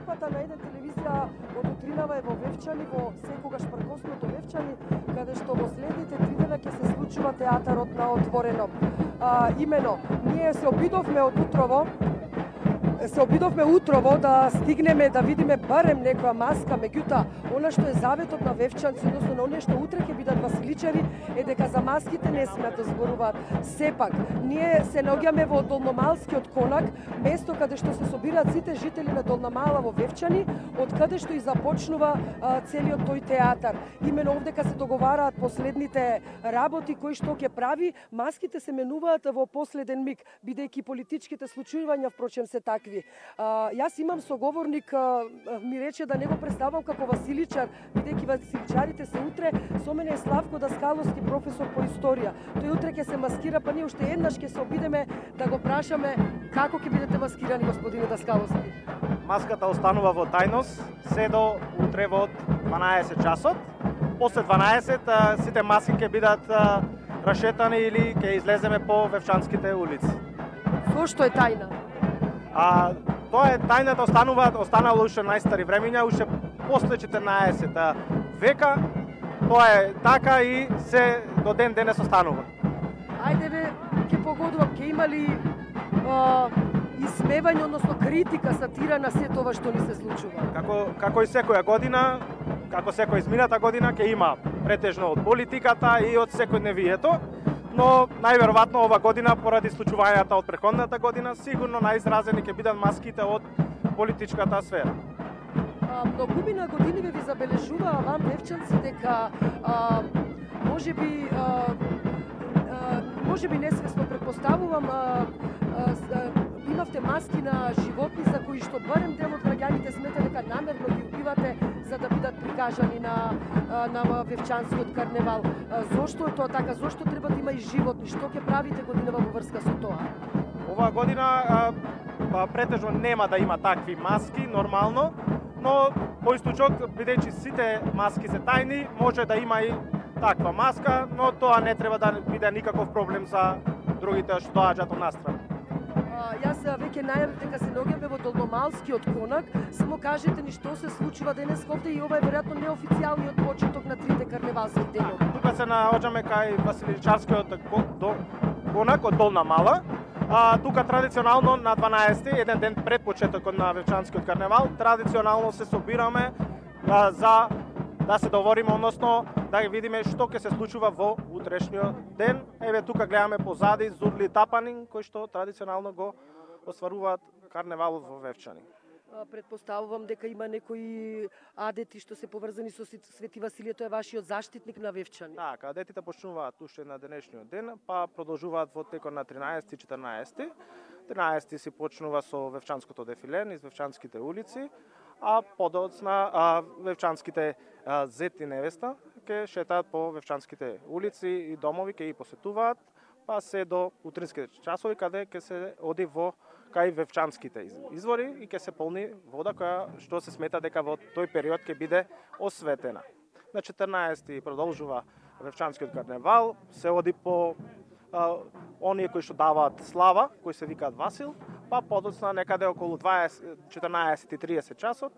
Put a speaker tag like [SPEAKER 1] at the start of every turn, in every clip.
[SPEAKER 1] Црквата на еден телевизија од утринава е во Вевчани, во секогаш пркосното Вевчани, каде што во следните 3 дена ќе се случува театарот на отворено. Имено, ние се обидовме утрово да стигнеме да видиме барем некоја маска, меѓутоа, она што е заветот на вевчанци, односно на оние што утре ќе бидат василичари, е дека за маските не смеат да зборуваат. Сепак, ние се наоѓаме во Долномалскиот конак, место каде што се собираат сите жители на Долномала во Вевчани, од каде што и започнува целиот тој театар. Имено овдека се договараат последните работи кои што ќе прави, маските се менуваат во последен миг, бидејќи политичките случувања впрочем се такви. Јас имам соговорник, ми рече да не го представам како василичар, бидејќи василичарите се утре. Со мене е Славко Даскаловски, професор по историја. Тој утре ќе се маскира, па ние уште еднаш ќе се обидеме да го прашаме како ќе бидете маскирани, господине Даскаловски.
[SPEAKER 2] Маската останува во тајност се до утре во 12 часот. После 12 сите маски ќе бидат рашетани или ќе излеземе по вевчанските улици.
[SPEAKER 1] Зошто е тајна?
[SPEAKER 2] Тоа е тајната, останало уште најстари времења, уште после 14 века. Тоа е така и се до ден денес останува.
[SPEAKER 1] Ајде бе, ќе погодувам, ќе има ли исмевање, односно критика, сатира на се тоа што ни се случува?
[SPEAKER 2] Како и секоја година, како секоја измината година, ќе има претежно од политиката и од секојдневието, но најверојатно ова година, поради случувањата од претходната година, сигурно најизразени ќе бидат маските од политичката сфера.
[SPEAKER 1] Многумина години ви забележува вам вевчанци дека можеби несвесно предпоставувам имавте маски на животни за кои што барем дел од граѓаните смета дека намерно ги убивате за да бидат прикажани на вевчанскиот карневал. Зошто е тоа така? Зошто треба да има и животни? Што ќе правите годинава во врска со тоа?
[SPEAKER 2] Оваа година претежно нема да има такви маски, нормално, но по источок, бидејќи сите маски се тајни, може да има и таква маска, но тоа не треба да биде никаков проблем за другите што доаѓаат од настрана.
[SPEAKER 1] Јас веќе најавив дека се наоѓаме во Долномалскиот конак. Само кажете ни што се случува денес овде и ова е веројатно неофицијалниот почеток на трите карневалски денови.
[SPEAKER 2] Тука се наоѓаме кај Василичарскиот конак од Долна Мала. Тука традиционално на 12 еден ден пред почетокот на вевчанскиот карневал, традиционално се собираме за да се договориме, односно да видиме што ќе се случува во утрешниот ден. Еве тука гледаме позади Зурли Тапанин, кои што традиционално го остваруваат карневалот во Вевчани.
[SPEAKER 1] Предпоставувам дека има некои адети што се поврзани со Свети Василие, тој е вашиот заштитник на Вевчани.
[SPEAKER 2] Така, адетите почнуваат уште на денешниот ден, па продолжуваат во текот на 13 и 14. 13 си почнува со вевчанското дефиле низ вевчанските улици, а подоцна вевчанските зет и невеста ќе шетаат по вевчанските улици и домови, ќе ги посетуваат, па се до утринските часови каде ќе се оди во кај вевчанските извори и ќе се полни вода која што се смета дека во тој период ќе биде осветена. На 14 продолжува вевчанскиот карневал, се оди по оние кои што даваат слава, кои се викаат Васил, па подоцна некаде околу 14:30 часот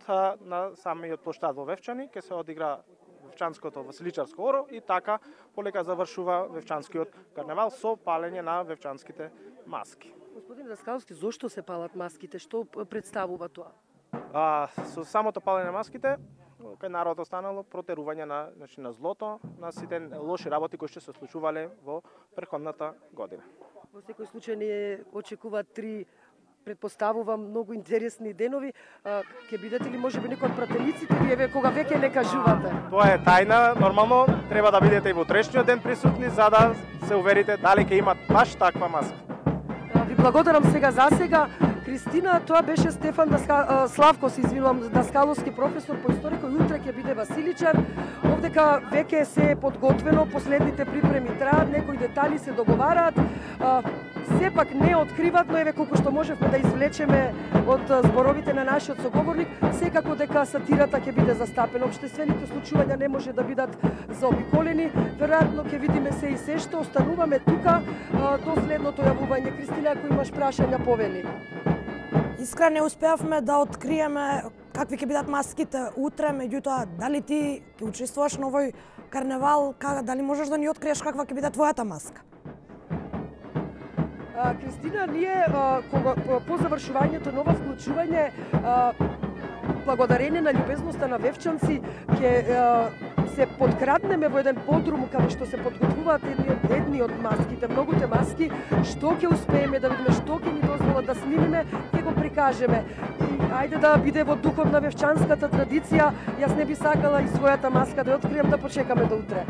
[SPEAKER 2] на самиот плоштад во Вевчани ќе се одигра вевчанското василичарско оро и така полека завршува вевчанскиот карневал со палење на вевчанските маски.
[SPEAKER 1] Господин Даскаловски, зошто се палат маските? Што представува тоа?
[SPEAKER 2] Со самото палење на маските, кај народот останало протерување на злото, на сите лоши работи кои што се случувале во претходната година.
[SPEAKER 1] Во секој случај не очекуваат 3, предпоставувам, многу интересни денови. Ќе бидете ли можеби некој од пратениците вие кога веќе не кажувате?
[SPEAKER 2] Тоа е тајна, нормално треба да бидете и во утрешниот ден присутни за да се уверите дали ќе имат баш таква маска.
[SPEAKER 1] Ви благодарам сега за сега. Кристина, тоа беше Стефан Славко, се извинувам, Даскаловски, професор по историја, кој утре ќе биде василичар. Овдека веќе се е подготвено, последните припреми траат, некои детали се договараат. Сепак не откриват, но еве колку што можевме да извлечеме од зборовите на нашиот соговорник, секако дека сатирата ќе биде застапена. Општествените случувања не може да бидат заобиколени. Веројатно ќе видиме се и се што остануваме тука до следното јавување. Кристина, ако имаш прашања, повели.
[SPEAKER 3] Искрено успеавме да откриеме какви ќе бидат маските утре, меѓутоа дали ти ќе учествуваш на овој карневал, дали можеш да ни откриеш каква ќе биде твојата маска?
[SPEAKER 1] Кристина, ние по завршувањето на ова вклучување, благодарение на љубезноста на Вевчанци, ќе се подкраднеме во еден подрум каде што се подготвуваат едни од маските, многуте маски, што ќе успееме да видиме, што ќе ни дозволат да снимиме, ќе го прикажеме. И ајде да биде во духот на вевчанската традиција, јас не би сакала и својата маска да ја открием, да почекаме до утре.